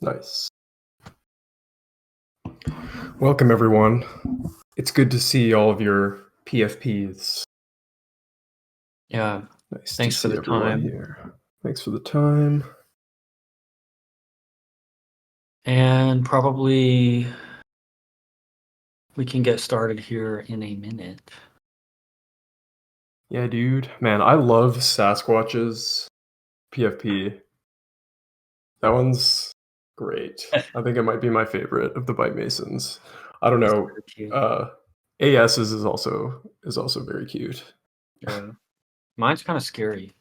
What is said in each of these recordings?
Nice. Welcome, everyone. It's good to see all of your PFPs. Yeah. Nice Thanks to for see the everyone time. here. Thanks for the time. And probably we can get started here in a minute. Yeah, dude. Man, I love Sasquatch's PFP. That one's great. I think it might be my favorite of the Bite Masons. I don't It's know. very cute. AS's is also very cute. Yeah. Mine's kind of scary.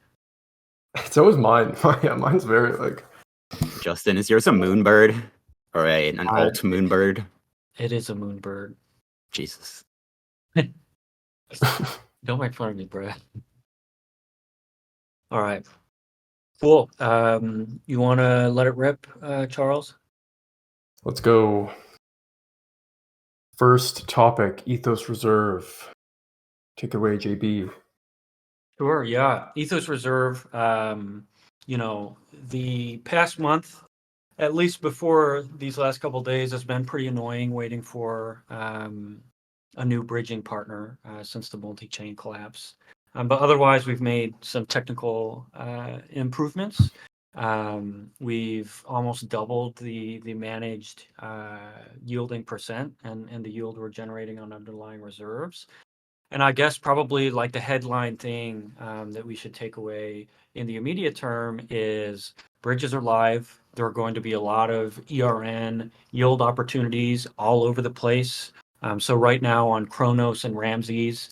It's always mine. Yeah, mine's very like. Justin, is yours a moonbird or an alt moonbird? It is a moonbird. Jesus. Don't make fun of me, Brad. All right. Cool. You want to let it rip, Charles? Let's go. First topic, Ethos Reserve. Take it away, JB. Sure. Yeah. Ethos Reserve. The past month, at least before these last couple of days, has been pretty annoying waiting for a new bridging partner since the multi-chain collapse. But otherwise, we've made some technical improvements. We've almost doubled the managed yielding percent and the yield we're generating on underlying reserves. And I guess probably like the headline thing that we should take away in the immediate term is bridges are live. There are going to be a lot of ERN yield opportunities all over the place. So right now on Kronos and Ramses,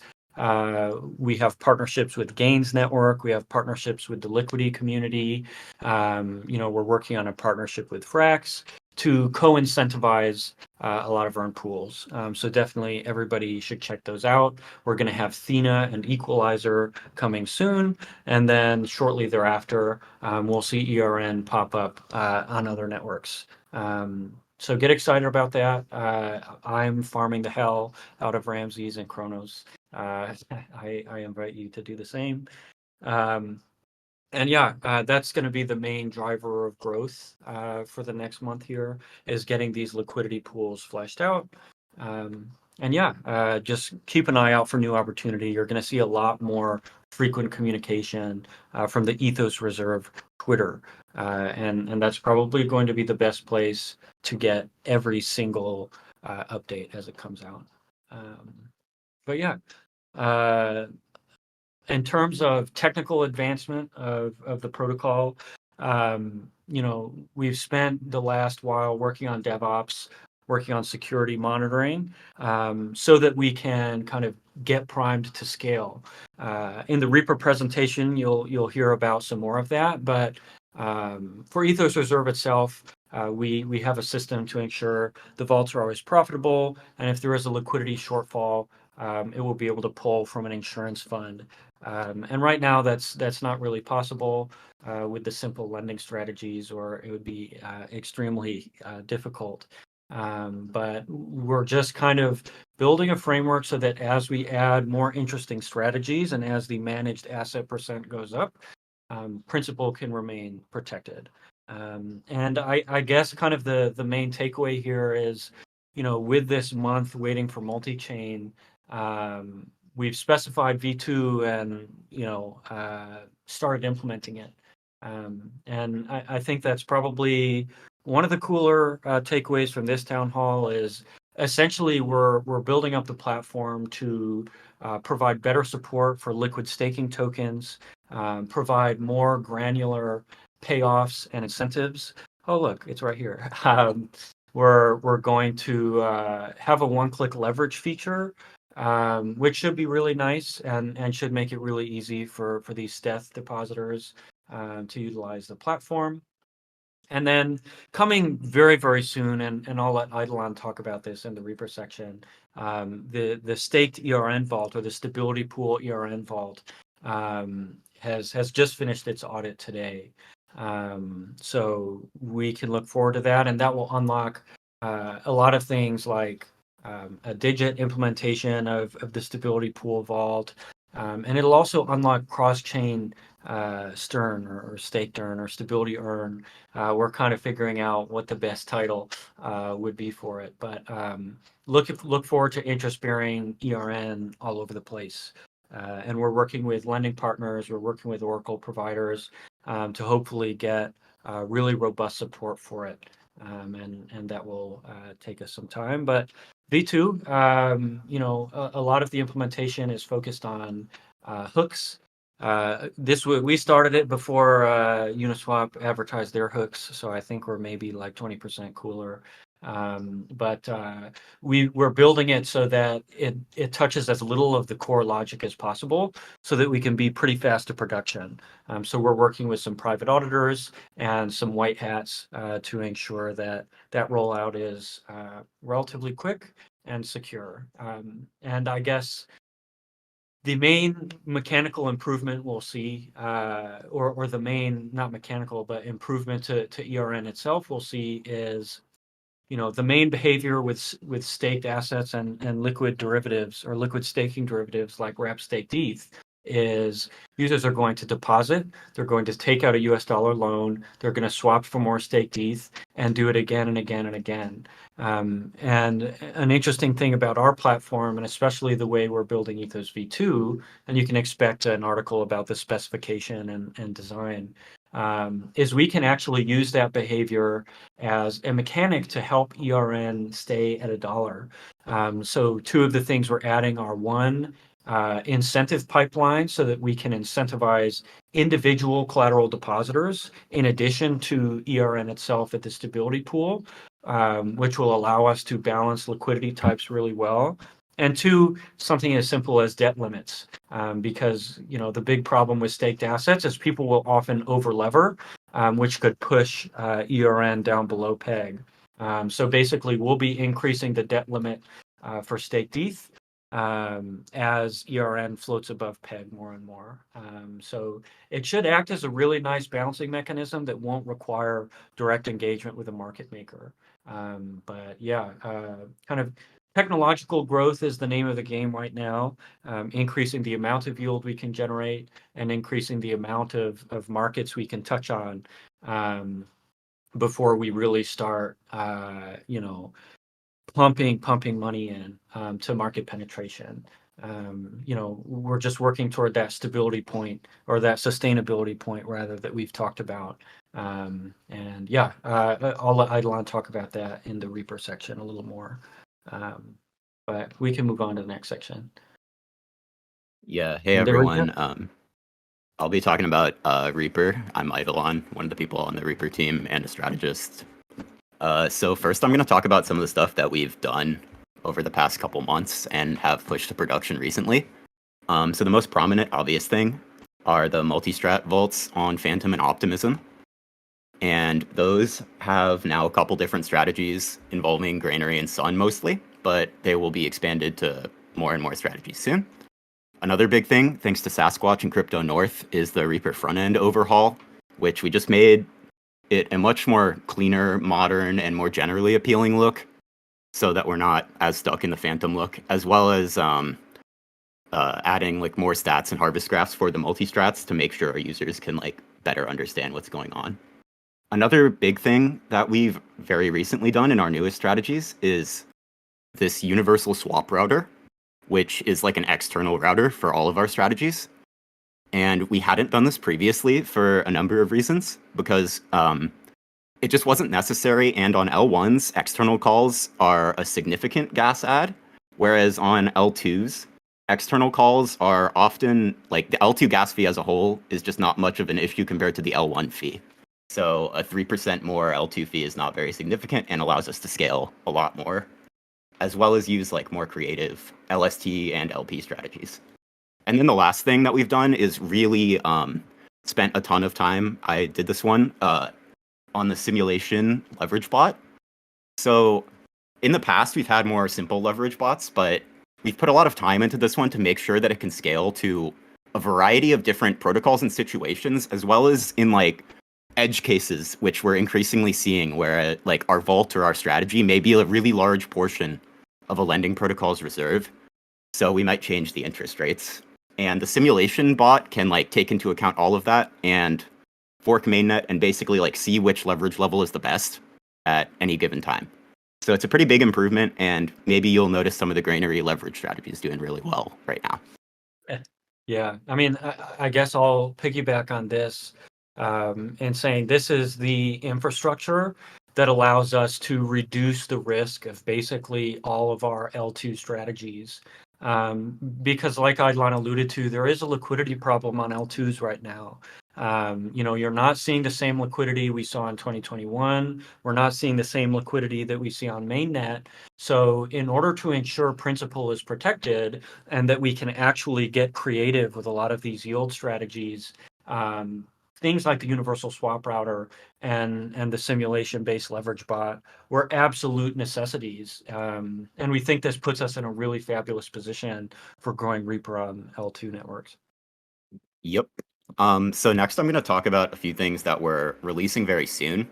we have partnerships with Gains Network. We have partnerships with the Liquidity community. We're working on a partnership with Frax to co-incentivize a lot of earn pools. So definitely everybody should check those out. We're going to have Thena and Equalizer coming soon. And then shortly thereafter, we'll see ERN pop up on other networks. So get excited about that. I'm farming the hell out of Ramses and Kronos. I invite you to do the same. And yeah, that's going to be the main driver of growth for the next month here is getting these liquidity pools fleshed out. And yeah, just keep an eye out for new opportunity. You're going to see a lot more frequent communication from the Ethos Reserve Twitter. And that's probably going to be the best place to get every single update as it comes out. But yeah, in terms of technical advancement of the protocol, we've spent the last while working on DevOps, working on security monitoring, so that we can kind of get primed to scale. In the Reaper presentation, you'll hear about some more of that. But for Ethos Reserve itself, we have a system to ensure the vaults are always profitable, and if there is a liquidity shortfall, it will be able to pull from an insurance fund. And right now, that's not really possible with the simple lending strategies, or it would be extremely difficult. But we're just kind of building a framework so that as we add more interesting strategies and as the managed asset percent goes up, principal can remain protected. And I guess kind of the main takeaway here is, with this month waiting for multi-chain, we've specified V2 and started implementing it. And I think that's probably one of the cooler takeaways from this town hall is essentially we're building up the platform to provide better support for liquid staking tokens, provide more granular payoffs and incentives. Oh, look, it's right here. We're going to have a one-click leverage feature, which should be really nice and should make it really easy for these Steth depositors to utilize the platform. And then coming very, very soon, and I'll let Eidolon talk about this in the Reaper section, the staked ERN vault or the stability pool ERN vault has just finished its audit today. So we can look forward to that, and that will unlock a lot of things like a digit implementation of the stability pool vault. And it'll also unlock cross-chain Stern or staked earn or stability earn. We're kind of figuring out what the best title would be for it. But look forward to interest-bearing ERN all over the place. And we're working with lending partners. We're working with Oracle providers to hopefully get really robust support for it. And that will take us some time. But V2, a lot of the implementation is focused on hooks. We started it before Uniswap advertised their hooks, so I think we're maybe like 20% cooler. But we're building it so that it touches as little of the core logic as possible, so that we can be pretty fast to production. So we're working with some private auditors and some white hats to ensure that that rollout is relatively quick and secure. And I guess the main mechanical improvement we'll see, or the main, not mechanical, but improvement to ERN itself we'll see is, the main behavior with staked assets and liquid derivatives or liquid staking derivatives like wrap staked ETH is users are going to deposit, they're going to take out a US dollar loan, they're going to swap for more staked ETH and do it again and again and again. And an interesting thing about our platform, and especially the way we're building Ethos V2, and you can expect an article about the specification and design, is we can actually use that behavior as a mechanic to help ERN stay at $1. So two of the things we're adding are one, incentive pipeline so that we can incentivize individual collateral depositors in addition to ERN itself at the stability pool, which will allow us to balance liquidity types really well. And two, something as simple as debt limits, because the big problem with staked assets is people will often overlever, which could push ERN down below peg. So basically, we'll be increasing the debt limit for staked ETH as ERN floats above peg more and more. So it should act as a really nice balancing mechanism that won't require direct engagement with a market maker. But yeah, kind of technological growth is the name of the game right now, increasing the amount of yield we can generate and increasing the amount of markets we can touch on before we really start, pumping money in to market penetration. We're just working toward that stability point or that sustainability point rather that we've talked about. And yeah, I'll let Eidolon talk about that in the Reaper section a little more. But we can move on to the next section. Yeah. Hey, everyone. I'll be talking about Reaper. I'm Eidolon, one of the people on the Reaper team and a strategist. So first, I'm going to talk about some of the stuff that we've done over the past couple months and have pushed to production recently. So the most prominent, obvious thing are the multi-strat vaults on Phantom and Optimism. And those have now a couple different strategies involving Granary and Sun mostly, but they will be expanded to more and more strategies soon. Another big thing, thanks to Sasquatch and Crypto North, is the Reaper front-end overhaul, which we just made it a much more cleaner, modern, and more generally appealing look, so that we're not as stuck in the Phantom look, as well as adding more stats and harvest graphs for the multi-strats to make sure our users can better understand what's going on. Another big thing that we've very recently done in our newest strategies is this universal swap router, which is like an external router for all of our strategies. And we hadn't done this previously for a number of reasons, because it just wasn't necessary. And on L1s, external calls are a significant gas add, whereas on L2s, external calls are often, the L2 gas fee as a whole is just not much of an issue compared to the L1 fee. So a 3% more L2 fee is not very significant and allows us to scale a lot more, as well as use more creative LST and LP strategies. And then the last thing that we've done is really spent a ton of time. I did this one on the simulation leverage bot. So in the past, we've had more simple leverage bots, but we've put a lot of time into this one to make sure that it can scale to a variety of different protocols and situations, as well as in edge cases, which we're increasingly seeing where our vault or our strategy may be a really large portion of a lending protocol's reserve. So we might change the interest rates And the simulation bot can like take into account all of that and fork mainnet and basically like see which leverage level is the best at any given time. So it's a pretty big improvement, and maybe you'll notice some of the granary leverage strategies doing really well right now. Yeah, I mean, I guess I'll piggyback on this and saying this is the infrastructure that allows us to reduce the risk of basically all of our L2 strategies. Because like Eidolon alluded to, there is a liquidity problem on L2s right now. You're not seeing the same liquidity we saw in 2021. We're not seeing the same liquidity that we see on mainnet. So in order to ensure principal is protected and that we can actually get creative with a lot of these yield strategies, things like the universal swap router and the simulation-based leverage bot were absolute necessities. And we think this puts us in a really fabulous position for growing Reaper on L2 networks. Yep. So next I'm going to talk about a few things that we're releasing very soon.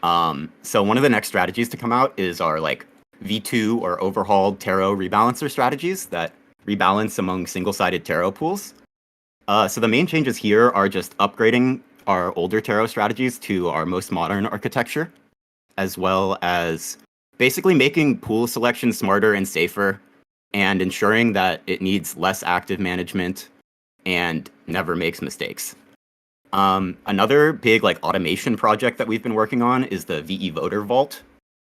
So one of the next strategies to come out is our like V2 or overhauled Taro rebalancer strategies that rebalance among single-sided Taro pools. So the main changes here are just upgrading our older Taro strategies to our most modern architecture, as well as basically making pool selection smarter and safer, and ensuring that it needs less active management and never makes mistakes. Another big like automation project that we've been working on is the VE Voter Vault,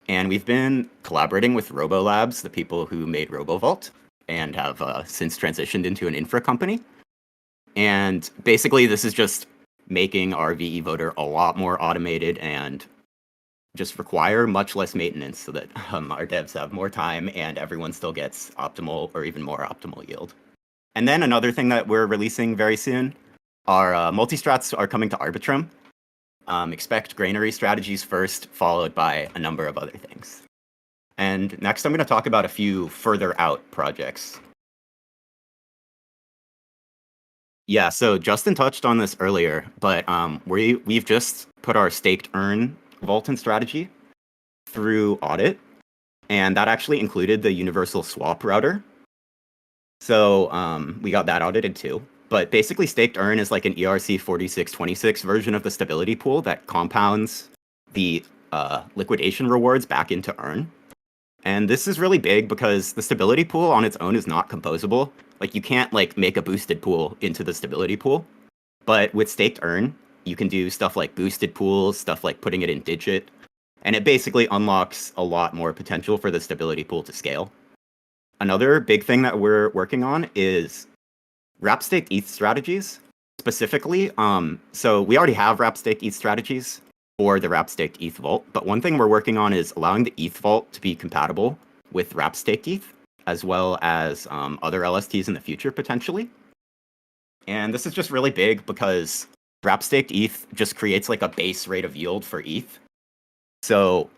and we've been collaborating with RoboLabs, the people who made RoboVault, and have since transitioned into an infra company. And basically, this is just making our VE voter a lot more automated and just require much less maintenance so that our devs have more time and everyone still gets optimal or even more optimal yield. And then another thing that we're releasing very soon, our multi-strats are coming to Arbitrum. Expect granary strategies first, followed by a number of other things. And next, I'm going to talk about a few further out projects. Yeah, so Justin touched on this earlier, but we've just put our staked earn vault and strategy through audit, and that actually included the universal swap router. So we got that audited too. But basically, staked earn is like an ERC 4626 version of the stability pool that compounds the liquidation rewards back into earn. And this is really big because the stability pool on its own is not composable. Like you can't like make a boosted pool into the stability pool. But with staked earn, you can do stuff like boosted pools, stuff like putting it in digit, and it basically unlocks a lot more potential for the stability pool to scale. Another big thing that we're working on is wrap staked ETH strategies. Specifically, so we already have wrap staked ETH strategies for the wrap staked ETH vault, but one thing we're working on is allowing the ETH vault to be compatible with wrap staked ETH, as well as other LSTs in the future potentially. And this is just really big because wrap staked ETH just creates like a base rate of yield for ETH. So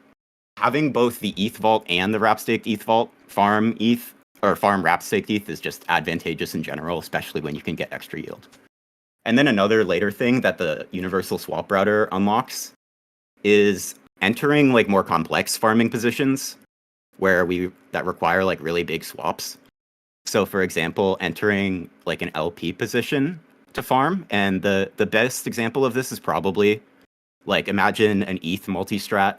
having both the ETH vault and the wrap staked ETH vault farm ETH or farm wrap staked ETH is just advantageous in general, especially when you can get extra yield. And then another later thing that the universal swap router unlocks is entering like more complex farming positions that require like really big swaps. So for example, entering like an LP position to farm, and the best example of this is probably like imagine an ETH multi-strat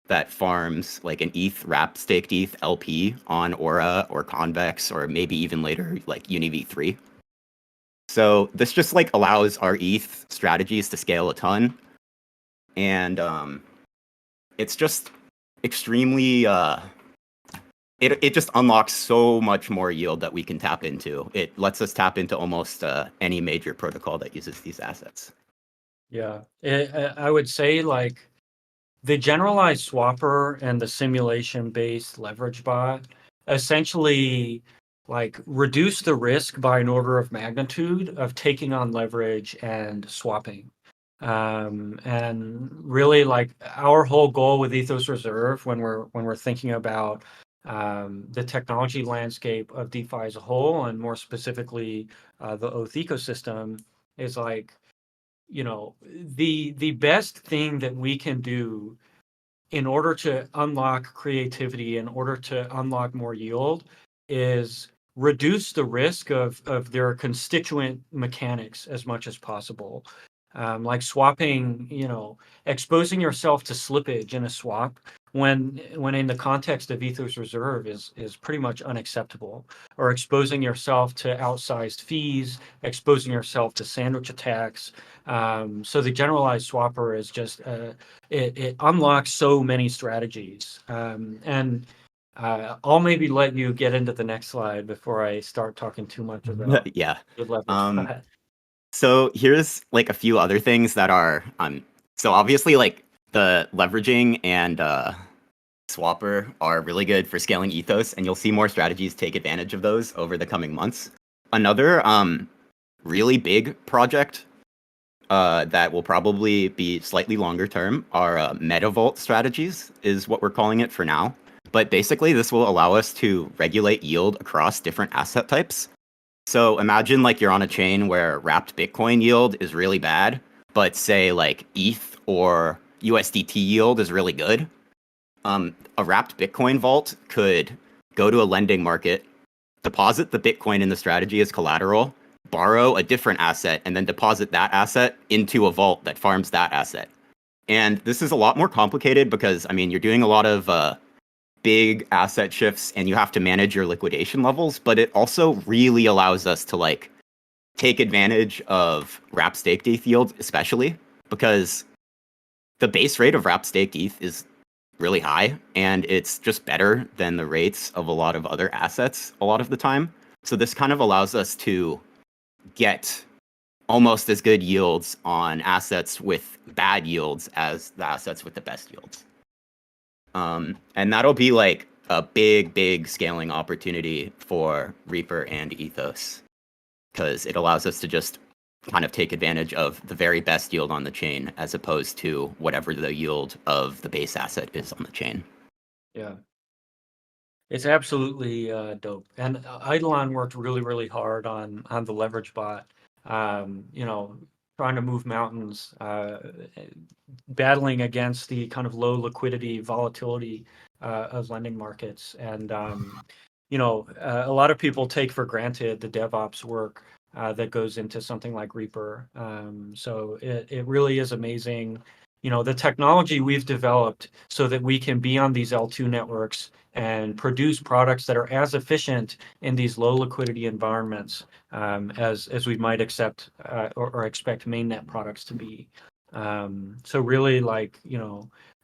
that farms like an ETH wrap staked ETH LP on Aura or Convex or maybe even later like UniV3. So this just like allows our ETH strategies to scale a ton, and it's just extremely it just unlocks so much more yield that we can tap into. It lets us tap into almost any major protocol that uses these assets. Yeah, I would say like the generalized swapper and the simulation-based leverage bot essentially like reduce the risk by an order of magnitude of taking on leverage and swapping. And really like our whole goal with Ethos Reserve when we're thinking about the technology landscape of DeFi as a whole, and more specifically the Oath ecosystem, is like, the best thing that we can do in order to unlock creativity, in order to unlock more yield, is reduce the risk of their constituent mechanics as much as possible. Like swapping, exposing yourself to slippage in a swap when in the context of Ethos Reserve is pretty much unacceptable, or exposing yourself to outsized fees, exposing yourself to sandwich attacks. So the generalized swapper is just it unlocks so many strategies, and I'll maybe let you get into the next slide before I start talking too much about Yeah. the leverage. So here's like a few other things that are so obviously like the leveraging and swapper are really good for scaling Ethos, and you'll see more strategies take advantage of those over the coming months. Another really big project that will probably be slightly longer term are metavolt strategies, is what we're calling it for now. But basically, this will allow us to regulate yield across different asset types. So imagine like you're on a chain where wrapped Bitcoin yield is really bad, but say like ETH or USDT yield is really good. A wrapped Bitcoin vault could go to a lending market, deposit the Bitcoin in the strategy as collateral, borrow a different asset, and then deposit that asset into a vault that farms that asset. And this is a lot more complicated because, I mean, you're doing a lot of big asset shifts and you have to manage your liquidation levels, but it also really allows us to like take advantage of wrapped staked ETH yield, especially because the base rate of wrapped staked ETH is really high, and it's just better than the rates of a lot of other assets a lot of the time. So this kind of allows us to get almost as good yields on assets with bad yields as the assets with the best yields. And that'll be like a big scaling opportunity for Reaper and Ethos, because it allows us to just kind of take advantage of the very best yield on the chain as opposed to whatever the yield of the base asset is on the chain. Yeah. It's absolutely dope. And Eidolon worked really hard on the leverage bot, trying to move mountains, battling against the kind of low liquidity volatility of lending markets. And, a lot of people take for granted the DevOps work that goes into something like Reaper. So it really is amazing. The technology we've developed so that we can be on these L2 networks and produce products that are as efficient in these low liquidity environments as we might accept or expect mainnet products to be. So really,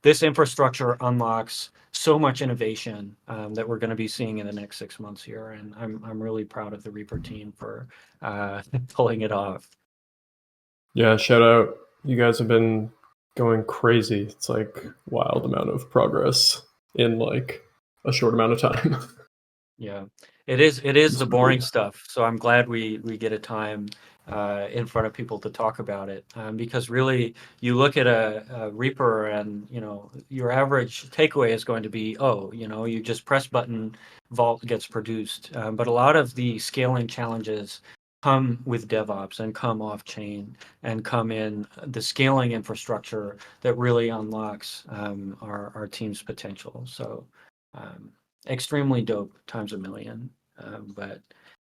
this infrastructure unlocks so much innovation that we're going to be seeing in the next 6 months here, and I'm really proud of the Reaper team for pulling it off. Yeah, shout out. You guys have been going crazy. It's like wild amount of progress in like a short amount of time. Yeah, it is the boring stuff. So I'm glad we get a time in front of people to talk about it, because really you look at a Reaper and your average takeaway is going to be, you just press button, vault gets produced. But a lot of the scaling challenges come with DevOps and come off chain and come in the scaling infrastructure that really unlocks our team's potential. So extremely dope times a million. But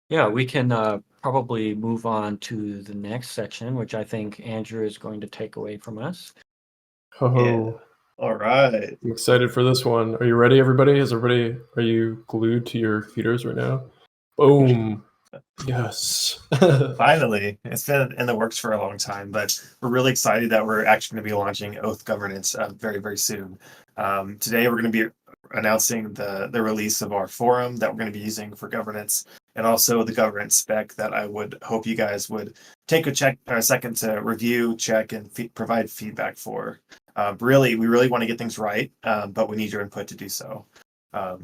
yeah, we can probably move on to the next section, which I think Andrew is going to take away from us. Oh, all right. I'm excited for this one. Are you ready, everybody? Are you glued to your computers right now? Boom. Yes. Finally. It's been in the works for a long time, but we're really excited that we're actually going to be launching Oath Governance very soon. Today, we're going to be announcing the release of our forum that we're going to be using for governance, and also the governance spec that I would hope you guys would take a second to review, check, and provide feedback for. We really want to get things right, but we need your input to do so.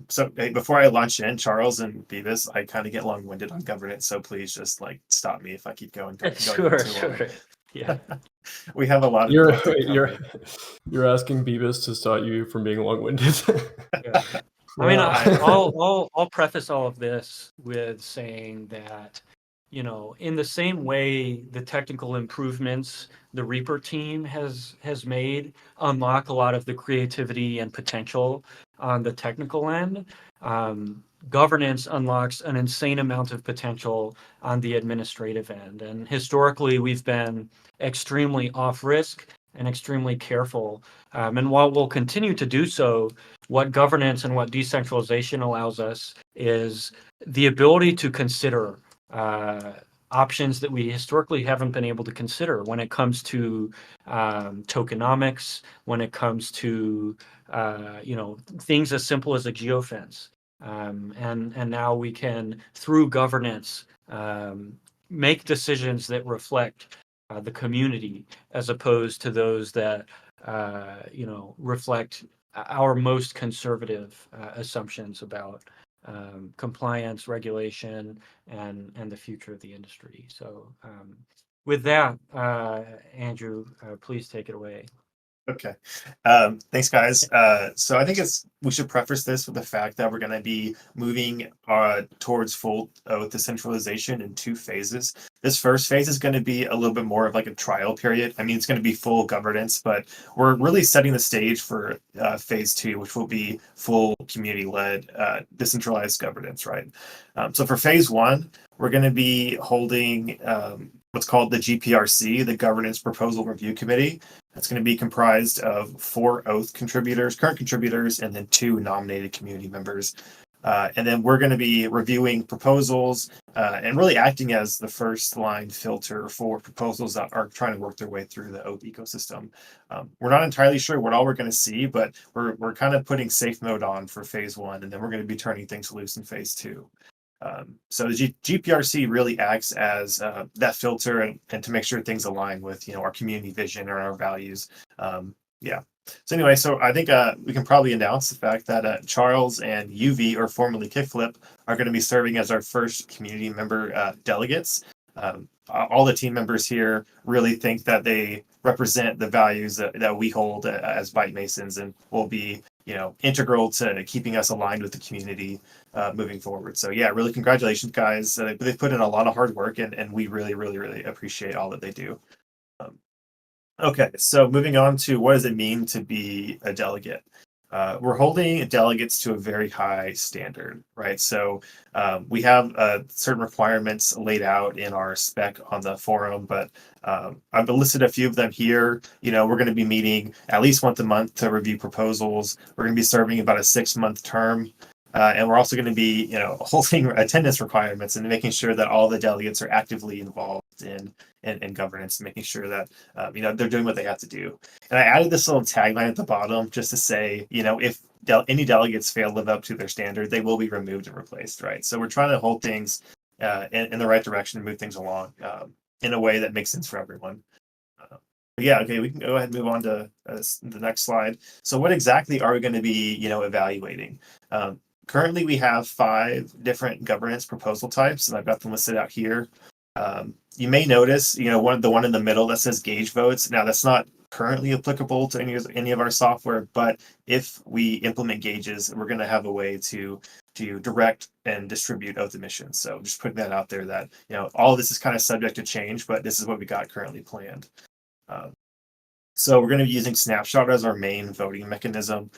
So before I launch in, Charles and Beavis, I kind of get long-winded on governance, so please just stop me if I keep going. Sure. Yeah. We have a lot of. You're asking Beavis to stop you from being long-winded. Yeah. I mean, I'll preface all of this with saying that, in the same way the technical improvements the Reaper team has made unlock a lot of the creativity and potential on the technical end, governance unlocks an insane amount of potential on the administrative end. And historically, we've been extremely off risk and extremely careful. And while we'll continue to do so, what governance and what decentralization allows us is the ability to consider options that we historically haven't been able to consider when it comes to tokenomics, when it comes to things as simple as a geofence. And now we can, through governance, make decisions that reflect the community as opposed to those that reflect our most conservative assumptions about compliance, regulation, and the future of the industry. So with that, Andrew, please take it away. Okay. Thanks, guys. So I think we should preface this with the fact that we're going to be moving towards full oath decentralization in 2 phases. This first phase is going to be a little bit more of like a trial period. I mean, it's going to be full governance, but we're really setting the stage for phase 2, which will be full community-led decentralized governance, right? So for phase 1, we're going to be holding what's called the GPRC, the Governance Proposal Review Committee. It's going to be comprised of 4 oath contributors, current contributors, and then 2 nominated community members. And then we're going to be reviewing proposals and really acting as the first line filter for proposals that are trying to work their way through the oath ecosystem. We're not entirely sure what all we're going to see, but we're kind of putting safe mode on for phase 1, and then we're going to be turning things loose in phase 2. So the GPRC really acts as that filter and to make sure things align with our community vision or our values. So anyway, so I think we can probably announce the fact that Charles and UV, or formerly Kickflip, are going to be serving as our first community member delegates. All the team members here really think that they represent the values that we hold as Byte Masons, and will be integral to keeping us aligned with the community moving forward. So yeah, really congratulations, guys. They've put in a lot of hard work, and we really, really, really appreciate all that they do. Okay, so moving on to what does it mean to be a delegate? We're holding delegates to a very high standard, right? So we have certain requirements laid out in our spec on the forum, but I've listed a few of them here. We're going to be meeting at least once a month to review proposals. We're going to be serving about a 6-month term. And we're also going to be, holding attendance requirements and making sure that all the delegates are actively involved in governance, making sure that they're doing what they have to do. And I added this little tagline at the bottom just to say, if any delegates fail to live up to their standard, they will be removed and replaced, right? So we're trying to hold things in the right direction and move things along in a way that makes sense for everyone. Okay, we can go ahead and move on to the next slide. So what exactly are we going to be, evaluating? Currently, we have 5 different governance proposal types, and I've got them listed out here. You may notice, the one in the middle that says gauge votes. Now, that's not currently applicable to any of our software, but if we implement gauges, we're going to have a way to direct and distribute oath emissions. So just putting that out there that, all of this is kind of subject to change, but this is what we got currently planned. So we're going to be using Snapshot as our main voting mechanism.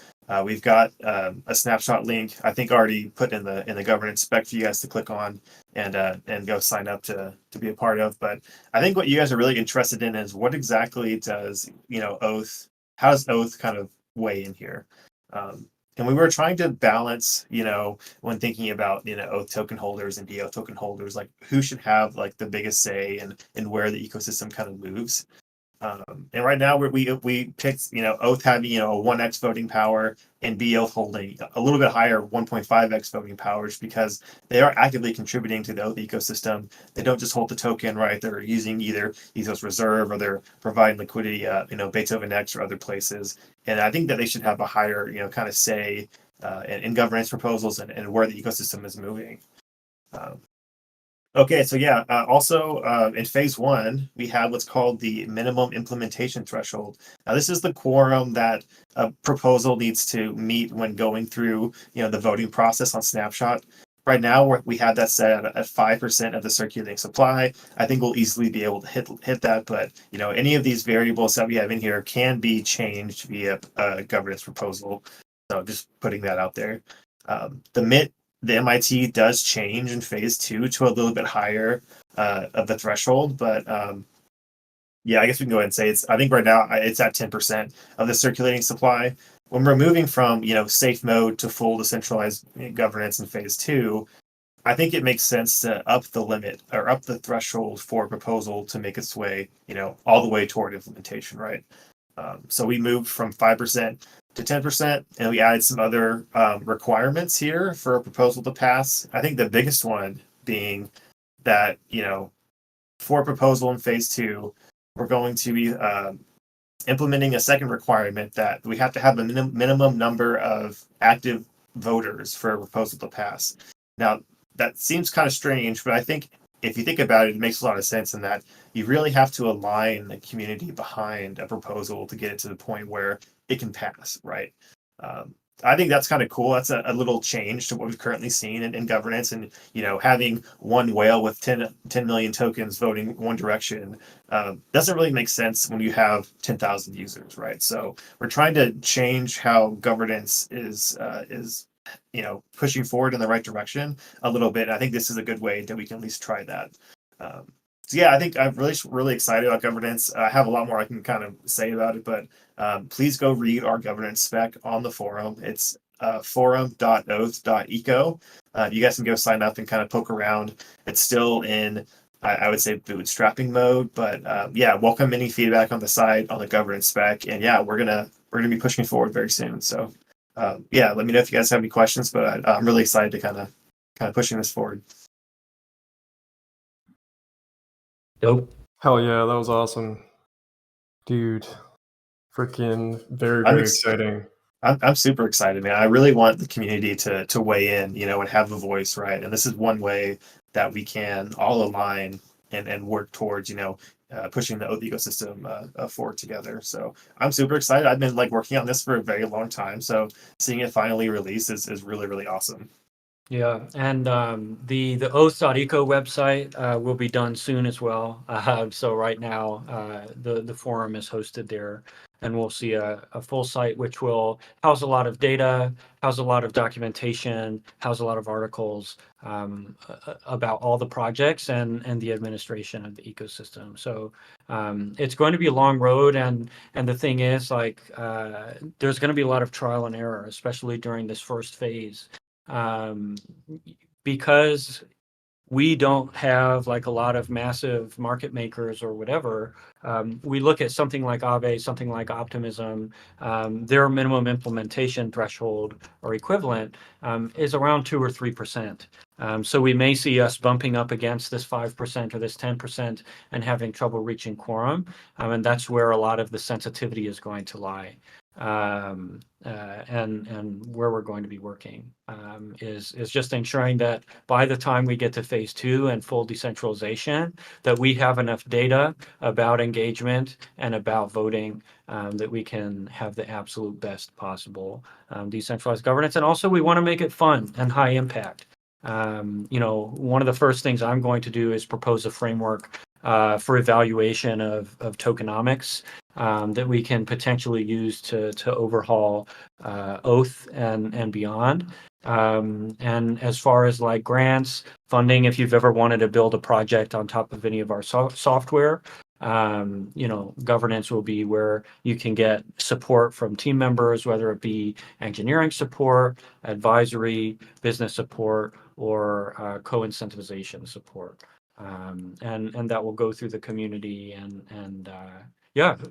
We've got a Snapshot link, I think, already put in the governance spec for you guys to click on and go sign up to be a part of. But I think what you guys are really interested in is what exactly does oath, how does oath kind of weigh in here? And we were trying to balance, when thinking about oath token holders and DO token holders, like who should have like the biggest say and where the ecosystem kind of moves. And right now we picked oath having a 1x voting power and B oath holding a little bit higher 1.5x voting powers, because they are actively contributing to the oath ecosystem. They don't just hold the token, right? They're using either Ethos Reserve, or they're providing liquidity Beethoven X or other places. And I think that they should have a higher kind of say in governance proposals and where the ecosystem is moving. Okay, so yeah, also in phase 1, we have what's called the minimum implementation threshold. Now, this is the quorum that a proposal needs to meet when going through, the voting process on Snapshot. right now we have that set at 5% of the circulating supply. I think we'll easily be able to hit that, but any of these variables that we have in here can be changed via a governance proposal. So just putting that out there. The MIT does change in phase 2 to a little bit higher of the threshold, but yeah, I guess we can go ahead and say I think right now it's at 10% of the circulating supply. When we're moving from safe mode to full decentralized governance in phase 2, I think it makes sense to up the limit or up the threshold for a proposal to make its way all the way toward implementation, right? So we moved from 5% to 10%, and we added some other requirements here for a proposal to pass. I think the biggest one being that for a proposal in phase 2, we're going to be implementing a second requirement that we have to have a minimum number of active voters for a proposal to pass. Now, that seems kind of strange, but I think if you think about it, it makes a lot of sense in that you really have to align the community behind a proposal to get it to the point where it can pass, right? I think that's kind of cool. That's a little change to what we've currently seen in governance, and having one whale with 10 million tokens voting one direction doesn't really make sense when you have 10,000 users, right? So we're trying to change how governance is pushing forward in the right direction a little bit. I think this is a good way that we can at least try that. So yeah, I think I'm really excited about governance. I have a lot more I can kind of say about it, but please go read our governance spec on the forum. It's forum.oath.eco. You guys can go sign up and kind of poke around. It's still in, I would say, bootstrapping mode, but yeah, welcome any feedback on the site on the governance spec. And yeah, we're gonna be pushing forward very soon. So yeah, let me know if you guys have any questions, but I'm really excited to kind of pushing this forward. Dope. Hell yeah, that was awesome. Dude, freaking very exciting. I'm super excited, man. I really want the community to weigh in, and have a voice, right? And this is one way that we can all align and work towards, pushing the Oath ecosystem forward together. So I'm super excited. I've been working on this for a very long time. So seeing it finally released is really, really awesome. Yeah, and the oath.eco website will be done soon as well. So right now, the forum is hosted there, and we'll see a full site which will house a lot of data, house a lot of documentation, house a lot of articles about all the projects and the administration of the ecosystem. So it's going to be a long road, and the thing is, there's going to be a lot of trial and error, especially during this first phase. Because we don't have a lot of massive market makers or whatever, we look at something like Aave, something like Optimism, their minimum implementation threshold or equivalent is around 2 or 3%. So we may see us bumping up against this 5% or this 10% and having trouble reaching quorum. And that's where a lot of the sensitivity is going to lie. And where we're going to be working is just ensuring that by the time we get to phase 2 and full decentralization, that we have enough data about engagement and about voting that we can have the absolute best possible decentralized governance. And also we want to make it fun and high impact. One of the first things I'm going to do is propose a framework for evaluation of tokenomics that we can potentially use to overhaul Oath and beyond. And as far as grants, funding, if you've ever wanted to build a project on top of any of our software, governance will be where you can get support from team members, whether it be engineering support, advisory, business support, or co-incentivization support. And that will go through the community and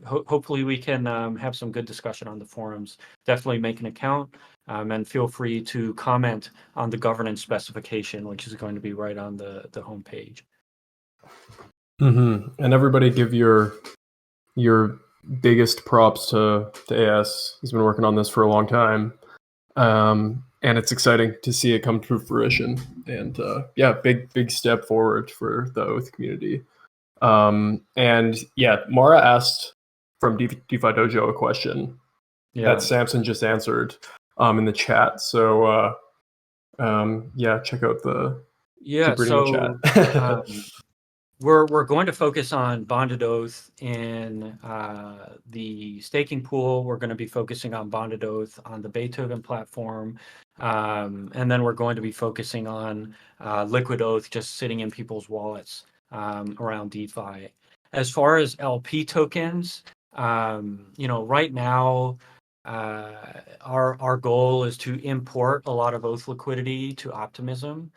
hopefully we can have some good discussion on the forums. Definitely make an account and feel free to comment on the governance specification, which is going to be right on the homepage. Mm-hmm. And everybody give your biggest props to AS. He's been working on this for a long time. And it's exciting to see it come to fruition. And big step forward for the Oath community. And yeah, Mara asked from DeFi Dojo a question that Samson just answered in the chat. So yeah, check out the Yeah, keep reading the so chat. we're going to focus on bonded oath in the staking pool. We're going to be focusing on bonded oath on the Beethoven platform, and then we're going to be focusing on liquid oath just sitting in people's wallets around DeFi. As far as LP tokens, right now. Our goal is to import a lot of oath liquidity to Optimism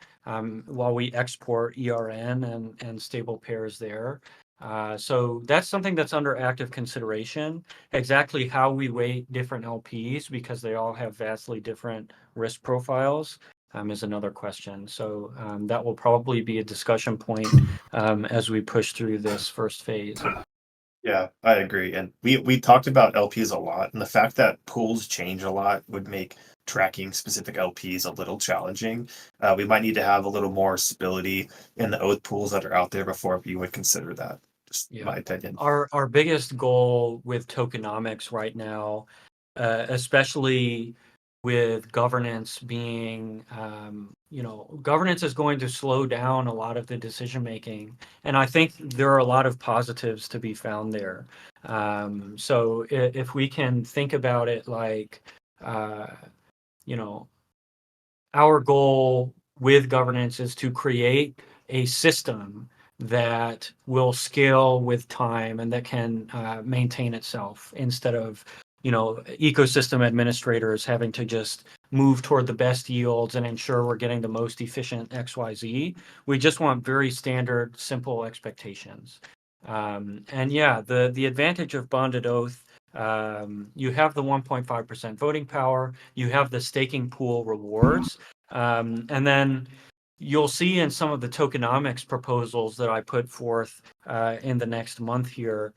while we export ERN and stable pairs there. So that's something that's under active consideration. Exactly how we weight different LPs, because they all have vastly different risk profiles, is another question. So that will probably be a discussion point as we push through this first phase. Yeah, I agree. And we talked about LPs a lot, and the fact that pools change a lot would make tracking specific LPs a little challenging. We might need to have a little more stability in the oath pools that are out there before you would consider that. Just my opinion. Our biggest goal with tokenomics right now, especially with governance being, governance is going to slow down a lot of the decision making, and I think there are a lot of positives to be found there. So if we can think about it like, our goal with governance is to create a system that will scale with time and that can maintain itself, instead of ecosystem administrators having to just move toward the best yields and ensure we're getting the most efficient XYZ. We just want very standard, simple expectations. And yeah, the advantage of bonded oath, you have the 1.5% voting power, you have the staking pool rewards, and then you'll see in some of the tokenomics proposals that I put forth in the next month here,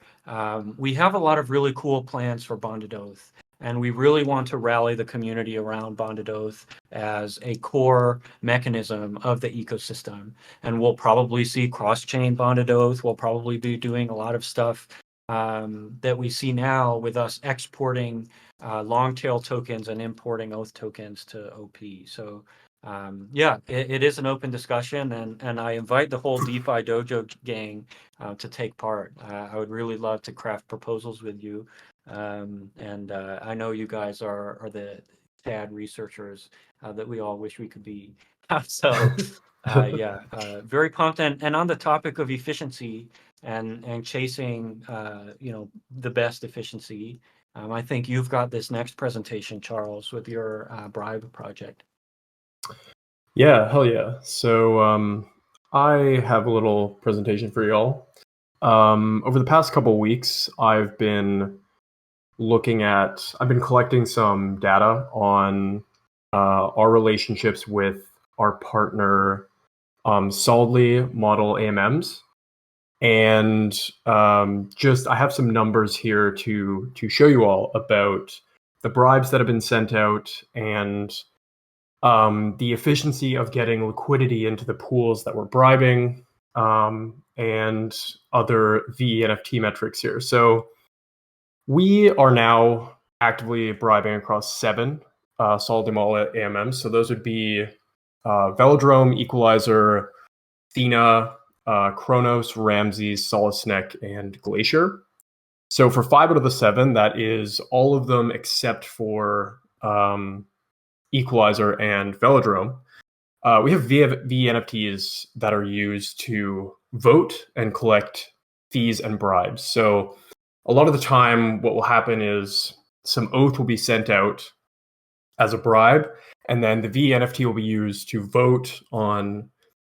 we have a lot of really cool plans for bonded oath. And we really want to rally the community around bonded oath as a core mechanism of the ecosystem. And we'll probably see cross-chain bonded oath. We'll probably be doing a lot of stuff that we see now with us exporting long tail tokens and importing oath tokens to OP. So it is an open discussion, and I invite the whole DeFi Dojo gang to take part. I would really love to craft proposals with you. And I know you guys are the tad researchers that we all wish we could be. So very pumped. And on the topic of efficiency and chasing the best efficiency, I think you've got this next presentation, Charles, with your Bribe project. Yeah, hell yeah. So I have a little presentation for y'all. Over the past couple weeks, I've been collecting some data on our relationships with our partner Solidly Model AMMs. And I have some numbers here to show you all about the bribes that have been sent out and the efficiency of getting liquidity into the pools that we're bribing, and other VE-NFT metrics here. So we are now actively bribing across 7 Solidly Model AMMs. So those would be Velodrome, Equalizer, Thena, Kronos, Ramses, Solisnek, and Glacier. So for 5 out of the 7, that is all of them except for Equalizer and Velodrome. We have VNFTs that are used to vote and collect fees and bribes. So a lot of the time, what will happen is some oath will be sent out as a bribe, and then the VNFT will be used to vote on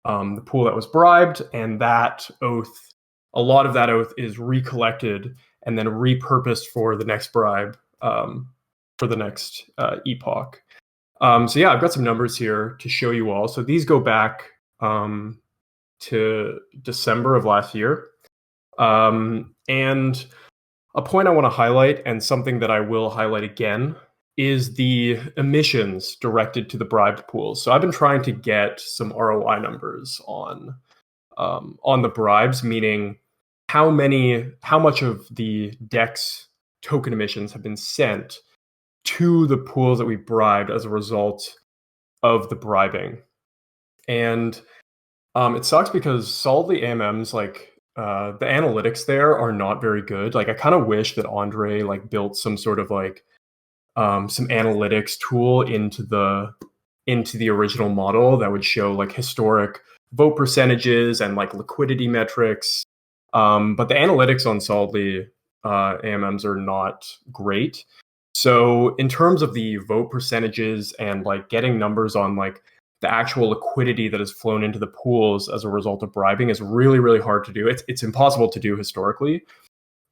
the pool that was bribed, and that oath, a lot of that oath is recollected and then repurposed for the next bribe, for the next epoch. So yeah, I've got some numbers here to show you all. So these go back to December of last year. And a point I want to highlight, and something that I will highlight again, is the emissions directed to the bribed pools. So I've been trying to get some ROI numbers on the bribes, meaning how much of the DEX token emissions have been sent to the pools that we bribed as a result of the bribing. And it sucks because solidly AMMs, like the analytics there are not very good. Like I kind of wish that Andre like built some sort of like some analytics tool into the original model that would show like historic vote percentages and like liquidity metrics. But the analytics on solidly AMMs are not great. So in terms of the vote percentages and like getting numbers on like the actual liquidity that has flown into the pools as a result of bribing is really, really hard to do. It's impossible to do historically.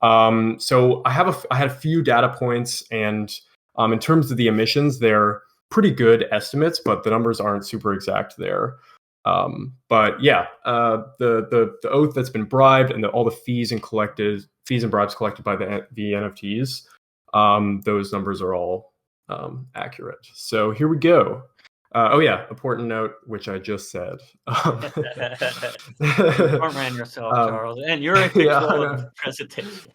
So I had a few data points, and in terms of the emissions, they're pretty good estimates, but the numbers aren't super exact there. But yeah, the oath that's been bribed and all the fees and bribes collected by the NFTs, those numbers are all accurate. So here we go. Oh yeah, important note, which I just said. Front ran yourself, Charles, and you're in control of the presentation.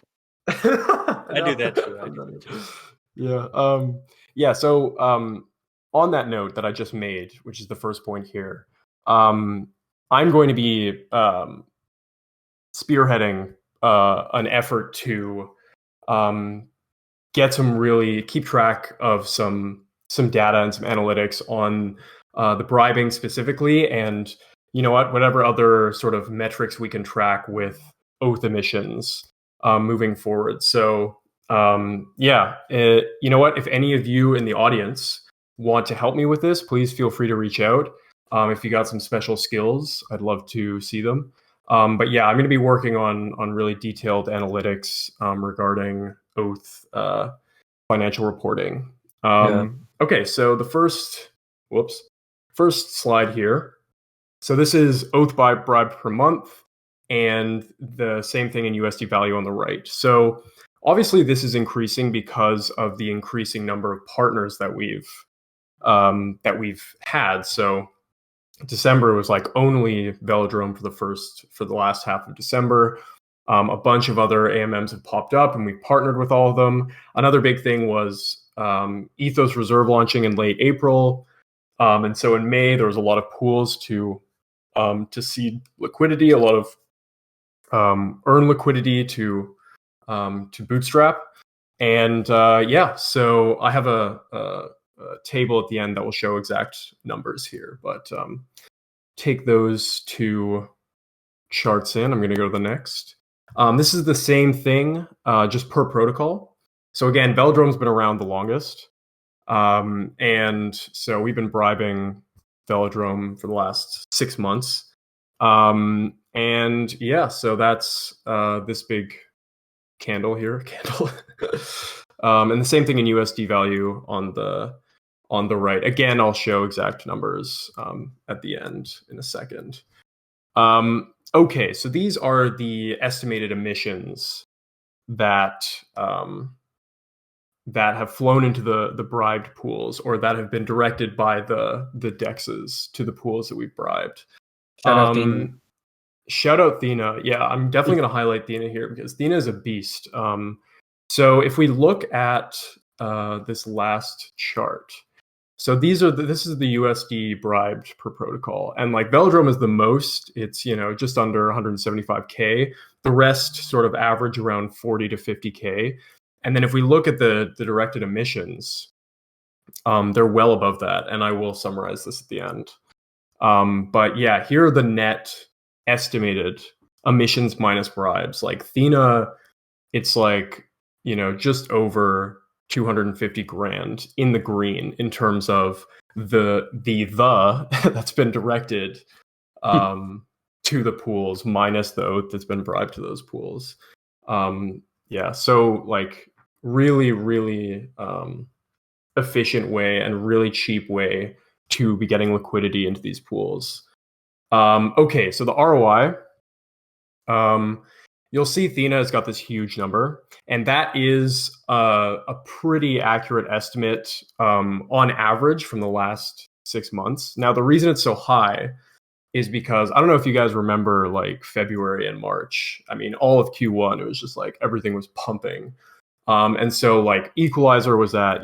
I do that too. Yeah. So on that note that I just made, which is the first point here, I'm going to be spearheading an effort to keep track of some data and some analytics on the bribing specifically, and whatever other sort of metrics we can track with oath emissions moving forward. So if any of you in the audience want to help me with this, please feel free to reach out. If you got some special skills, I'd love to see them. But yeah, I'm going to be working on really detailed analytics regarding oath financial reporting. Okay, so the first slide here. So this is oath bribe per month, and the same thing in USD value on the right. So obviously this is increasing because of the increasing number of partners that we've had. So December was like only Velodrome for the last half of December. A bunch of other AMMs have popped up, and we've partnered with all of them. Another big thing was Ethos Reserve launching in late April. And so in May, there was a lot of pools to seed liquidity, a lot of earn liquidity to bootstrap. And so I have a table at the end that will show exact numbers here, but take those two charts in. I'm going to go to the next. This is the same thing, just per protocol. So again, Velodrome's been around the longest. And so we've been bribing Velodrome for the last 6 months. And yeah, so that's this big candle here, and the same thing in USD value on the right. Again, I'll show exact numbers at the end in a second. Okay, so these are the estimated emissions that have flown into the bribed pools, or that have been directed by the DEXs to the pools that we've bribed. Shout out Thena. Yeah, I'm definitely going to highlight Thena here because Thena is a beast. So if we look at this last chart, so this is the USD bribed per protocol, and like Velodrome is the most. It's just under 175K. The rest sort of average around 40 to 50K. And then if we look at the directed emissions, they're well above that, and I will summarize this at the end. But yeah, here are the net estimated emissions minus bribes. Like Thena, it's like just over 250 grand in the green in terms of the that's been directed to the pools minus the oath that's been bribed to those pools. Yeah, so like really, really efficient way and really cheap way to be getting liquidity into these pools. Okay, so the ROI, you'll see Thena has got this huge number, and that is a pretty accurate estimate on average from the last 6 months. Now, the reason it's so high is because I don't know if you guys remember like February and March. I mean, all of Q1, it was just like everything was pumping. And so like Equalizer was at,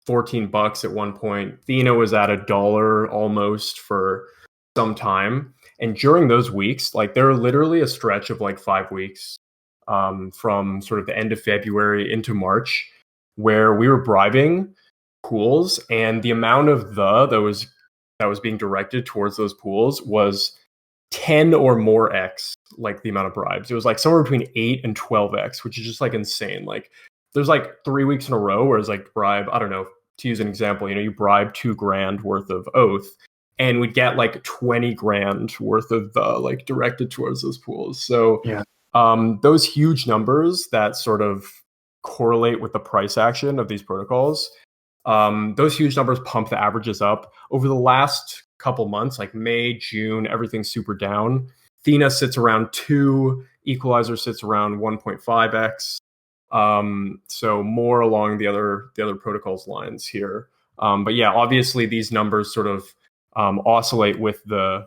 $14 at one point. Athena was at $1 almost for some time. And during those weeks, like there were literally a stretch of like 5 weeks from sort of the end of February into March where we were bribing pools, and the amount of that was being directed towards those pools was 10 or more x like the amount of bribes. It was like somewhere between 8 and 12x, which is just like insane. Like there's like 3 weeks in a row where it's like bribe, I don't know, to use an example, you bribe $2,000 worth of oath, and we'd get like 20 grand worth of like directed towards those pools. So Yeah. Those huge numbers that sort of correlate with the price action of these protocols, those huge numbers pump the averages up. Over the last couple months, like May, June, everything's super down. Athena sits around 2, Equalizer sits around 1.5x. So more along the other protocols lines here. But yeah, obviously these numbers sort of oscillate with the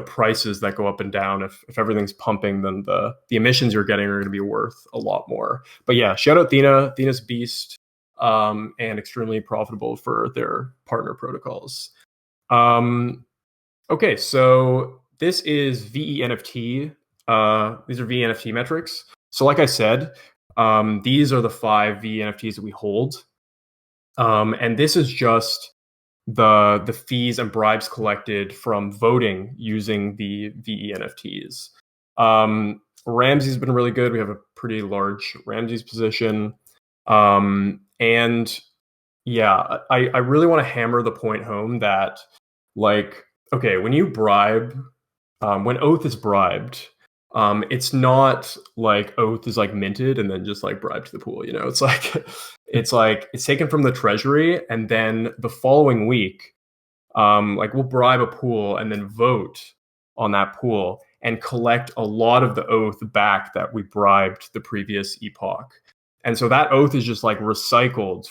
prices that go up and down. If everything's pumping, then the emissions you're getting are going to be worth a lot more. But yeah, shout out Athena. Athena's beast, and extremely profitable for their partner protocols. Okay, so this is VeNFT. These are VeNFT metrics. So like I said, these are the 5 VeNFTs that we hold. And this is just the fees and bribes collected from voting using the VeNFTs. Ramsey's been really good. We have a pretty large Ramsey's position. And yeah, I really want to hammer the point home that, like, okay, when you bribe, when Oath is bribed, it's not like Oath is like minted and then just like bribed to the pool. It's like it's taken from the treasury, and then the following week, like we'll bribe a pool and then vote on that pool and collect a lot of the Oath back that we bribed the previous epoch. And so that Oath is just like recycled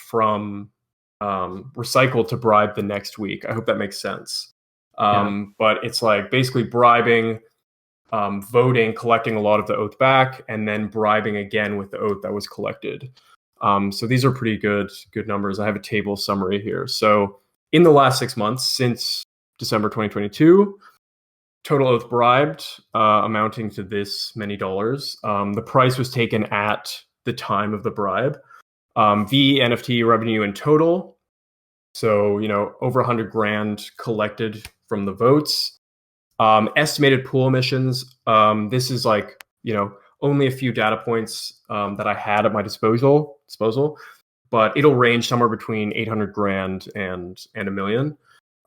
to bribe the next week. I hope that makes sense. But it's like basically bribing, voting, collecting a lot of the Oath back, and then bribing again with the Oath that was collected. So these are pretty good numbers. I have a table summary here. So in the last 6 months, since December 2022, total Oath bribed amounting to this many dollars. The price was taken at the time of the bribe. VeNFT revenue in total, so over $100,000 collected from the votes. Estimated pool emissions. This is like only a few data points that I had at my disposal, but it'll range somewhere between $800,000 and $1 million.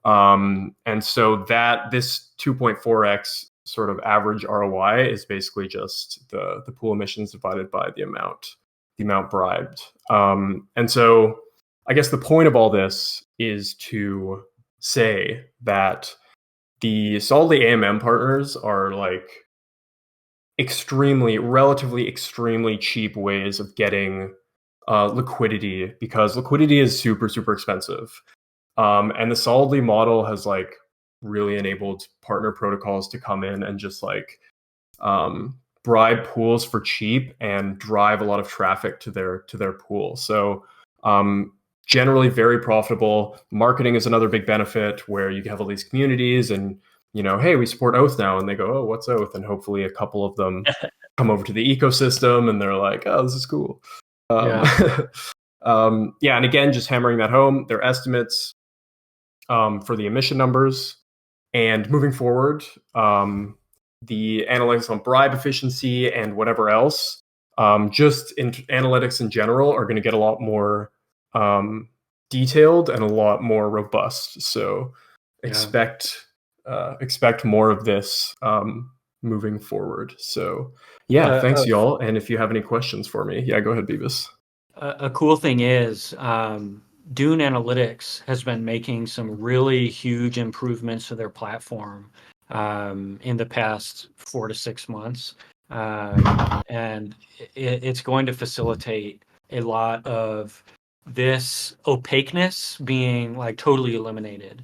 And so that this 2.4x sort of average ROI is basically just the pool emissions divided by the amount bribed. And so I guess the point of all this is to say that the solidly AMM partners are like relatively extremely cheap ways of getting liquidity, because liquidity is super, super expensive. And the solidly model has like really enabled partner protocols to come in and just like bribe pools for cheap and drive a lot of traffic to their pool. So generally very profitable. Marketing is another big benefit, where you have all these communities and hey, we support Oath now, and they go, oh, what's Oath? And hopefully a couple of them come over to the ecosystem and they're like, oh, this is cool. And again, just hammering that home, their estimates for the emission numbers, and moving forward, the analytics on bribe efficiency and whatever else, just in analytics in general, are going to get a lot more detailed and a lot more robust. So expect more of this moving forward. So thanks y'all. And if you have any questions for me, go ahead, Beavis. A cool thing is Dune Analytics has been making some really huge improvements to their platform in the past 4 to 6 months. And it's going to facilitate a lot of this opaqueness being like totally eliminated.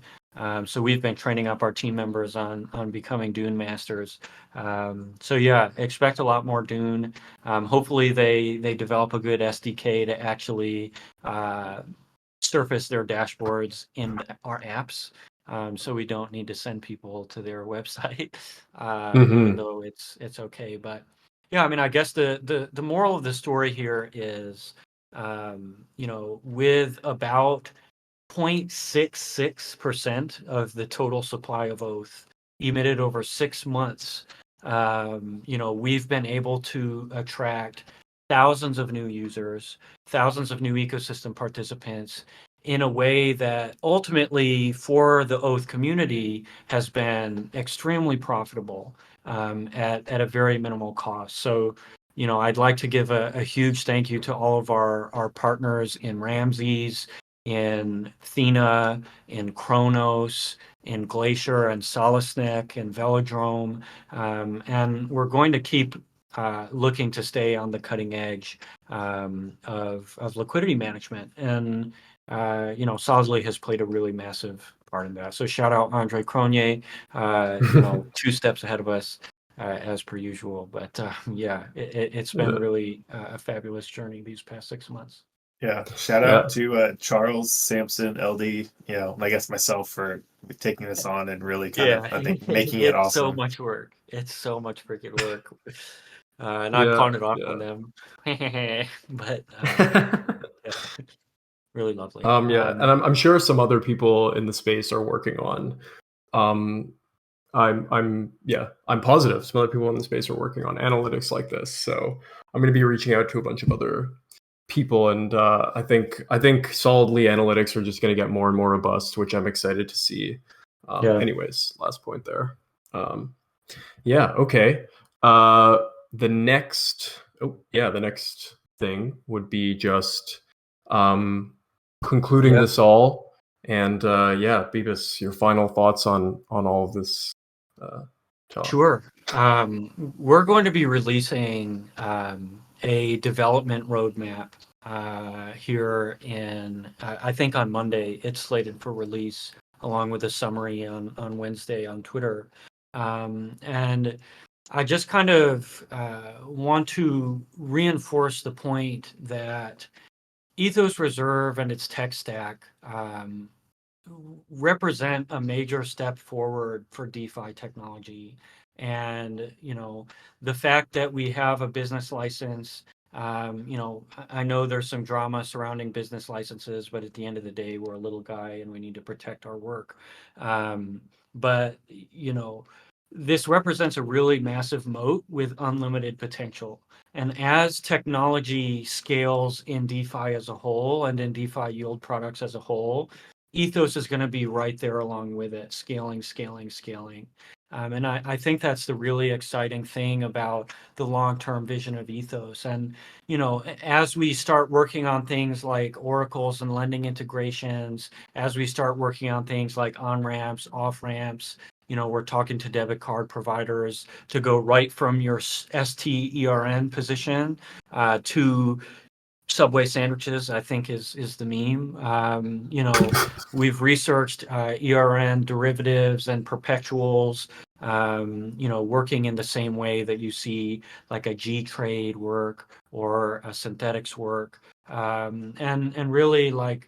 So we've been training up our team members on becoming Dune masters. Expect a lot more Dune. Hopefully they develop a good SDK to actually surface their dashboards in our apps. So we don't need to send people to their website, even though it's okay. But yeah, I mean, I guess the moral of the story here is, with about 0.66% of the total supply of oath emitted over 6 months, we've been able to attract thousands of new users, thousands of new ecosystem participants in a way that ultimately for the oath community has been extremely profitable, at a very minimal cost. So, I'd like to give a huge thank you to all of our partners in Ramses, in Thena, in Kronos, in Glacier, and Solosnick, and Velodrome. And we're going to keep looking to stay on the cutting edge, of liquidity management. And, Solidly has played a really massive part in that. So shout out Andre Cronje, 2 steps ahead of us, as per usual. But yeah, it's been really a fabulous journey these past 6 months. Yeah, shout out to Charles, Samson, LD, I guess myself for taking this on and really kind of, I think, making it it's so awesome. much work. It's so much freaking work. And I Yeah, pawned it off yeah. on them. But yeah, really lovely. Yeah, and I'm sure some other people in the space are working on. I'm positive some other people in the space are working on analytics like this. So I'm going to be reaching out to a bunch of other people, and I think solidly analytics are just going to get more and more robust, which I'm excited to see. Anyways, last point there. Okay. The next thing would be just concluding this all, and Beavis, your final thoughts on all of this talk. Sure. We're going to be releasing a development roadmap here in, I think on Monday. It's slated for release along with a summary on Wednesday on Twitter. And I just kind of want to reinforce the point that Ethos Reserve and its tech stack represent a major step forward for DeFi technology. And, the fact that we have a business license, I know there's some drama surrounding business licenses, but at the end of the day, we're a little guy and we need to protect our work. But, this represents a really massive moat with unlimited potential. And as technology scales in DeFi as a whole and in DeFi yield products as a whole, Ethos is going to be right there along with it, scaling. And I think that's the really exciting thing about the long-term vision of Ethos. And, as we start working on things like oracles and lending integrations, as we start working on things like on-ramps, off-ramps, we're talking to debit card providers to go right from your STERN position to Subway sandwiches, I think is the meme. We've researched ERN derivatives and perpetuals, working in the same way that you see like a G trade work or a synthetics work. And really, like,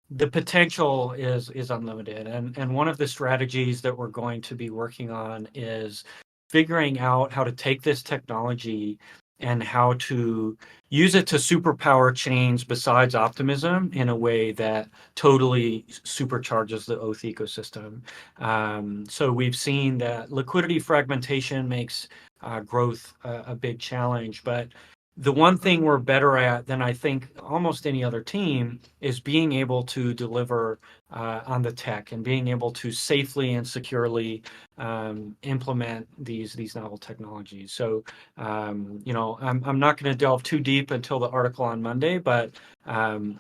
the potential is unlimited. And one of the strategies that we're going to be working on is figuring out how to take this technology and how to use it to superpower chains besides optimism in a way that totally supercharges the Oath ecosystem. So we've seen that liquidity fragmentation makes growth a big challenge, but the one thing we're better at than I think almost any other team is being able to deliver on the tech and being able to safely and securely implement these novel technologies. So, I'm not going to delve too deep until the article on Monday, but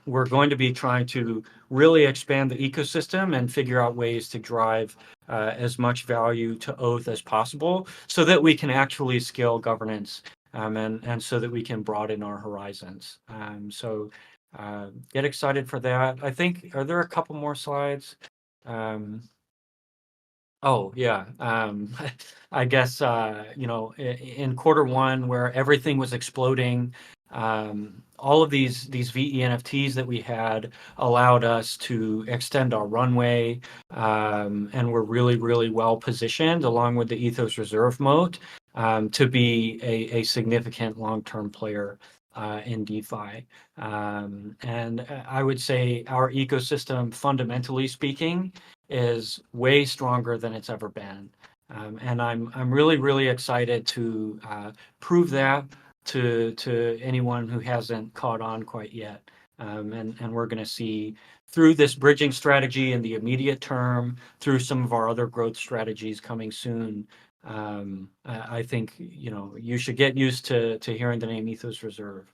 we're going to be trying to really expand the ecosystem and figure out ways to drive as much value to Oath as possible so that we can actually scale governance. And so that we can broaden our horizons. So get excited for that. I think, are there a couple more slides? Oh, yeah. I guess, in quarter one where everything was exploding, All of these VE NFTs that we had allowed us to extend our runway, and we're really well positioned along with the Ethos Reserve moat to be a significant long-term player in DeFi. And I would say our ecosystem, fundamentally speaking, is way stronger than it's ever been. And I'm really excited to prove that to anyone who hasn't caught on quite yet. And we're going to see through this bridging strategy in the immediate term, through some of our other growth strategies coming soon. I think you should get used to hearing the name Ethos Reserve,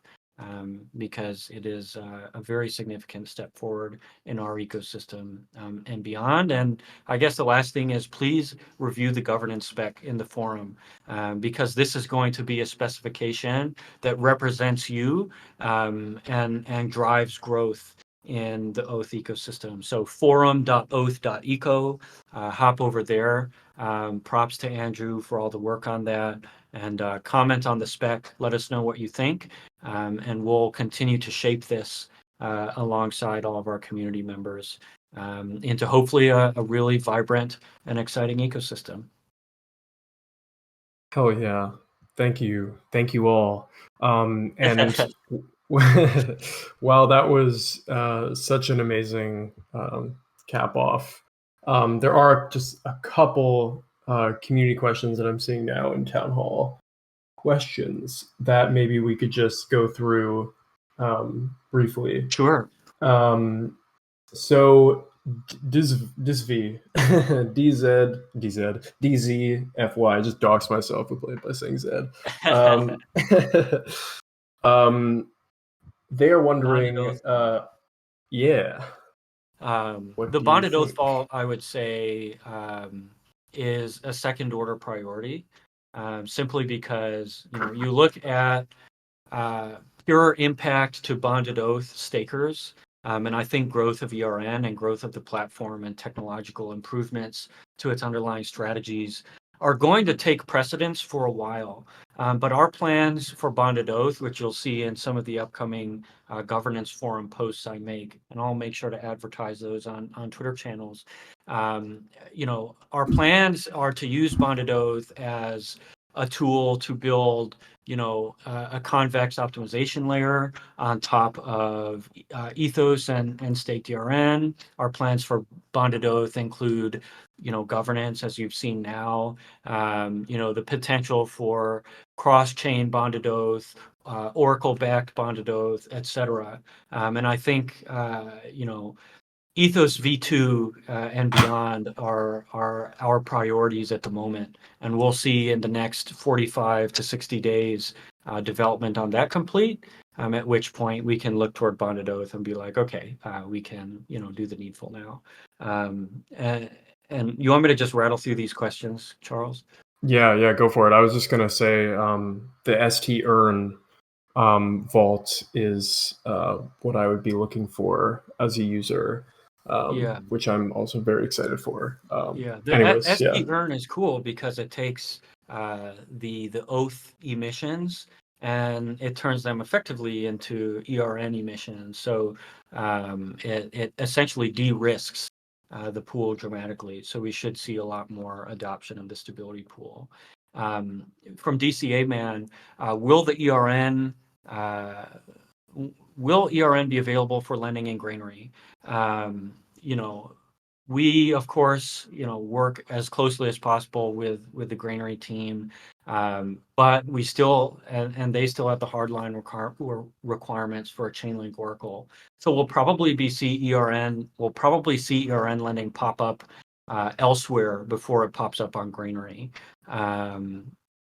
because it is a very significant step forward in our ecosystem and beyond. And I guess the last thing is, please review the governance spec in the forum, because this is going to be a specification that represents you and drives growth in the Oath ecosystem. So forum.oath.eco, hop over there. Props to Andrew for all the work on that, and comment on the spec. Let us know what you think, and we'll continue to shape this alongside all of our community members into hopefully a really vibrant and exciting ecosystem. Oh yeah, thank you all. And wow, that was such an amazing cap off. There are just a couple community questions that I'm seeing now in town hall questions that maybe we could just go through briefly. Sure. So DZV, DZFY, just doxed myself by saying Z. They are wondering, yeah. The bonded oath vault, I would say, is a second order priority, simply because you look at pure impact to bonded oath stakers, and I think growth of ERN and growth of the platform and technological improvements to its underlying strategies are going to take precedence for a while. But our plans for bonded oath, which you'll see in some of the upcoming governance forum posts I make, and I'll make sure to advertise those on Twitter channels. Our plans are to use bonded oath as a tool to build a convex optimization layer on top of Ethos and staked ERN. Our plans for bonded oath include governance, as you've seen now, the potential for cross-chain bonded oath, Oracle-backed bonded oath, etc. And I think Ethos V2 and beyond are our priorities at the moment, and we'll see in the next 45 to 60 days development on that complete. At which point we can look toward bonded oath and be like, okay, we can do the needful now. And you want me to just rattle through these questions, Charles? Yeah, go for it. I was just gonna say the ST earn vault is what I would be looking for as a user. Which I'm also very excited for. The ST earn is cool because it takes the oath emissions and it turns them effectively into ERN emissions. So it essentially de-risks the pool dramatically. So we should see a lot more adoption of the stability pool. From DCA Man, will ERN be available for lending in Granary? We of course work as closely as possible with the Granary team, but we still and they still have the hardline requirements for a Chainlink Oracle. So we'll probably see ERN lending pop up elsewhere before it pops up on Granary.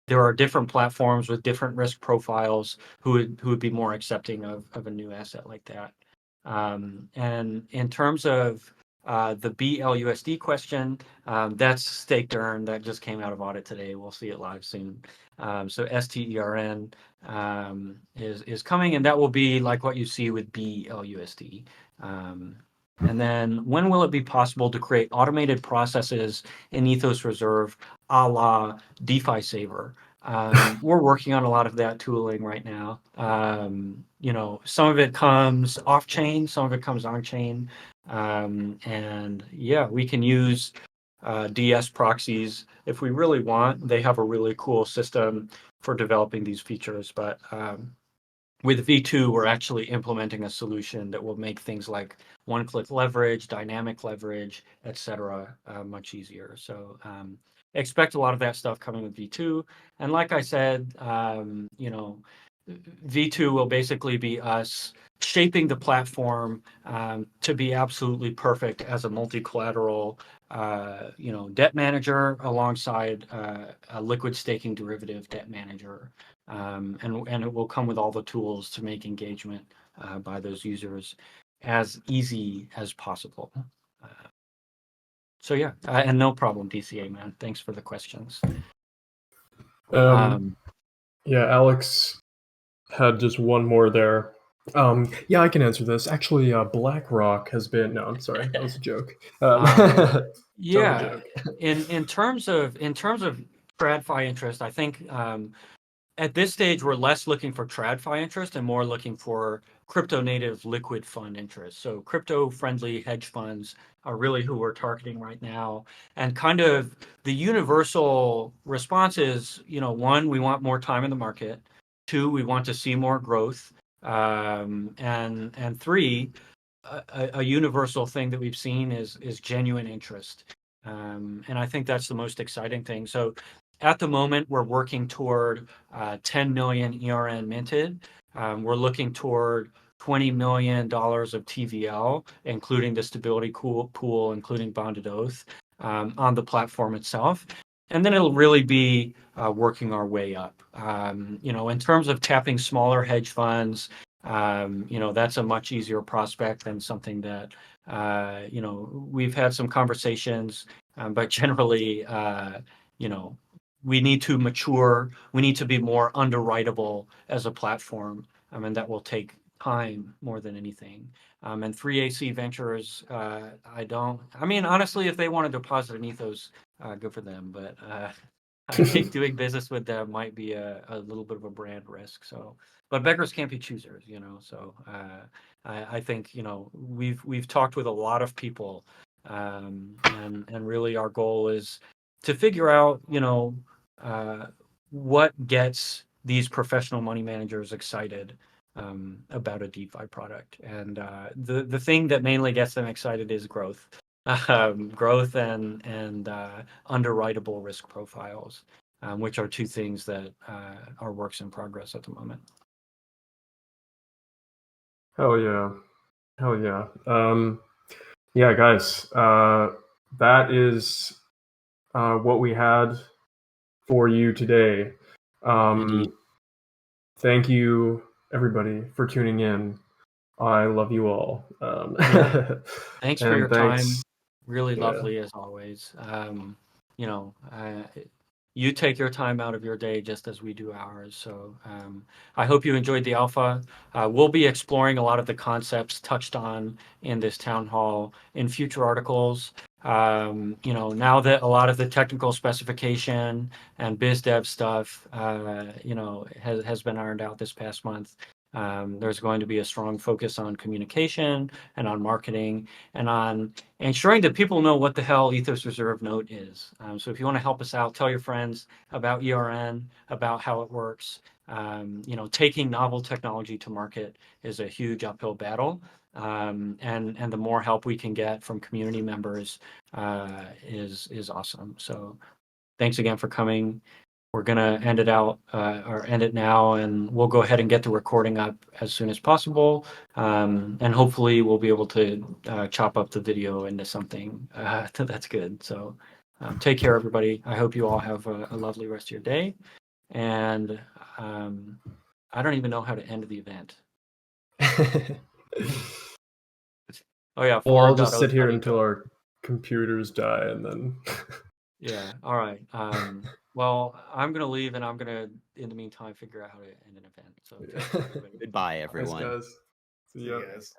There are different platforms with different risk profiles who would be more accepting of a new asset like that. And in terms of the BLUSD question, that's staked earn that just came out of audit today. We'll see it live soon. So STERN is coming, and that will be like what you see with BLUSD. And then when will it be possible to create automated processes in Ethos Reserve a la DeFi Saver? We're working on a lot of that tooling right now. Some of it comes off chain, some of it comes on chain. And yeah, we can use DS proxies if we really want. They have a really cool system for developing these features, but with V2, we're actually implementing a solution that will make things like one-click leverage, dynamic leverage, etc., much easier. So expect a lot of that stuff coming with V2. And like I said, V2 will basically be us shaping the platform to be absolutely perfect as a multi-collateral, debt manager alongside a liquid staking derivative debt manager. And it will come with all the tools to make engagement by those users as easy as possible. So yeah, and no problem, DCA man. Thanks for the questions. Yeah, Alex had just one more there. Yeah, I can answer this. Actually, BlackRock has been. No, I'm sorry, that was a joke. Yeah, joke. in terms of TradFi interest, I think at this stage we're less looking for TradFi interest and more looking for crypto native liquid fund interest. So crypto friendly hedge funds are really who we're targeting right now. And kind of the universal response is, one, we want more time in the market. Two, we want to see more growth. And three, a universal thing that we've seen is genuine interest. And I think that's the most exciting thing. So at the moment, we're working toward 10 million ERN minted. We're looking toward $20 million of TVL, including the stability pool, including bonded oath, on the platform itself. And then it'll really be working our way up. In terms of tapping smaller hedge funds, that's a much easier prospect than something that, we've had some conversations, but generally, we need to mature. We need to be more underwritable as a platform. And that will take time more than anything. And 3AC Ventures, honestly, if they want to deposit an ethos, good for them. But I think doing business with them might be a little bit of a brand risk. So, but beggars can't be choosers, So I think we've talked with a lot of people, and really our goal is to figure out what gets these professional money managers excited about a DeFi product, and the thing that mainly gets them excited is growth. Growth and underwritable risk profiles, which are two things that are works in progress at the moment. Hell yeah. Yeah, guys, that is what we had for you today. Thank you, everybody, for tuning in. I love you all. Thanks for your time. Really lovely as always. You take your time out of your day just as we do ours. So I hope you enjoyed the alpha. We'll be exploring a lot of the concepts touched on in this town hall in future articles. Now that a lot of the technical specification and biz dev stuff, has been ironed out this past month. There's going to be a strong focus on communication and on marketing and on ensuring that people know what the hell Ethos Reserve Note is. So if you want to help us out, tell your friends about ERN, about how it works. Taking novel technology to market is a huge uphill battle. And the more help we can get from community members is awesome. So thanks again for coming. We're going to end it now, and we'll go ahead and get the recording up as soon as possible. And hopefully we'll be able to chop up the video into something that's good. So take care, everybody. I hope you all have a lovely rest of your day. And I don't even know how to end the event. Oh, yeah. Well, I'll just sit here until our computers die and then... Yeah. All right. Well, I'm going to leave, and I'm going to, in the meantime, figure out how to end an event. So goodbye, everyone. Thanks, guys. See you guys.